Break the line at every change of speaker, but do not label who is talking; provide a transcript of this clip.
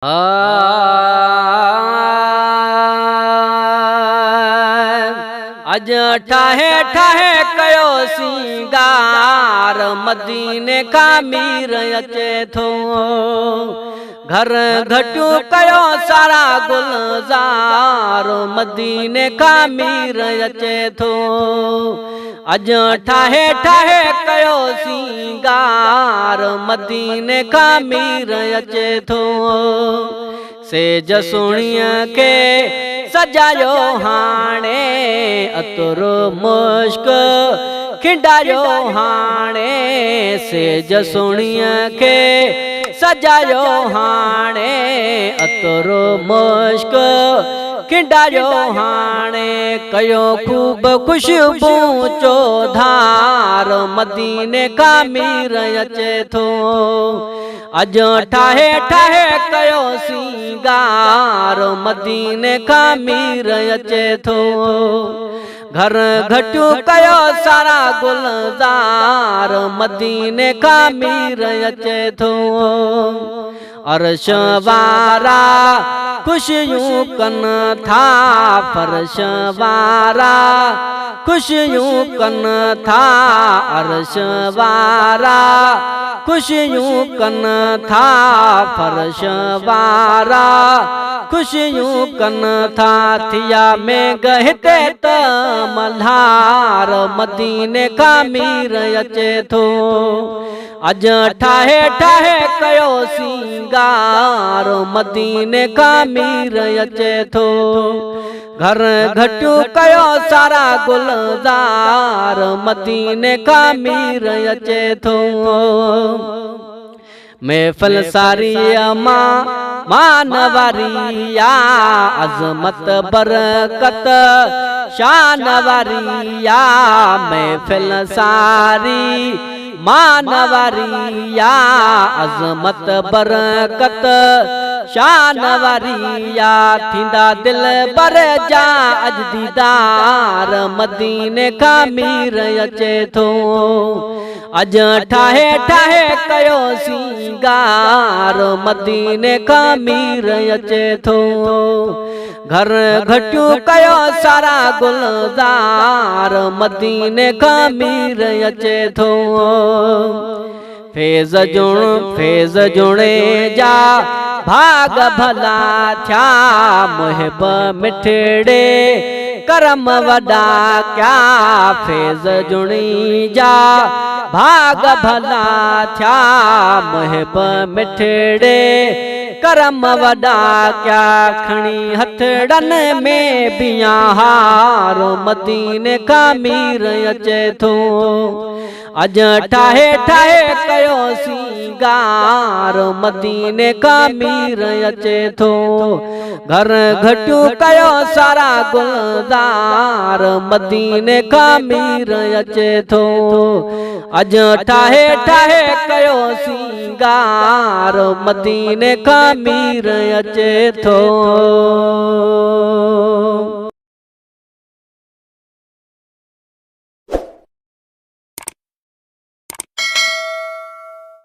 अज ठाहे ठाहे कयो सिंगार मदीने का मीर अचे थो। घर घटू कयो सारा गुलजार मदीने का मीर अचे थो। अज ठाहे ठाहे कयो सिंगार मदीने का मीर अचे थो। सेज सुणिया के सजायो हाणे अतुर मुश्क खिंडायो हाणे। सेज सुणिया के सजायो हाणे अतुर मुश्क खिंडायो हाणे। कयो खूब खुशबू चो धार मदीने का मीर अचे थो। अज ठाहे ठाहे कयो सिंगार मदीने का मीर अचे थो। घर घटू कयो सारा गुलजार मदीने का मीर अचे थो। अर्श वारा खुशियूं कन था फर्श वारा खुशियूं कन था। अर्श वारा खुशियूं कन था फर्श वारा खुशियूं कन था। थिया में गहते त मल्हार मदीने का मीर अचे थो। अज ठाहे ठाहे कयो सिंगार मदीने का मीर अचे थो। घर घटू कयो सारा गुलजार मदीने का मीर अचे थो। महफिल सारी मानवरिया अजमत बरकत शानवरिया। महफिल सारी मानवरिया अजमत बरकत शानवरिया। थींदा दिल बर जा अज दीदार मदीने का मीर अचे थो। अज ठाहे ठाहे कयो सिंगार मदीने का मीर अचे थो। घर घटू कयो सारा गुलजार मदीने का मीर अचे थो। फैज़ जुणे जा भाग भला थया मुहिब मिठड़े करम वडा क्या। फैज़ जुणी जा भाग भला थया मुहिब मिठड़े करम वडा क्या। खणी हथड़न में बिया हार मदीने का मीर अचे थो। अज ठाहे ठाहे कयो सिंगार मदीने का मीर अचे थो। घर घटू कयो सारा गुलजार मदीने का मीर अचे थो। अज ठाहे ठाहे कयो सिंगार मदीने का मीर अचे थो।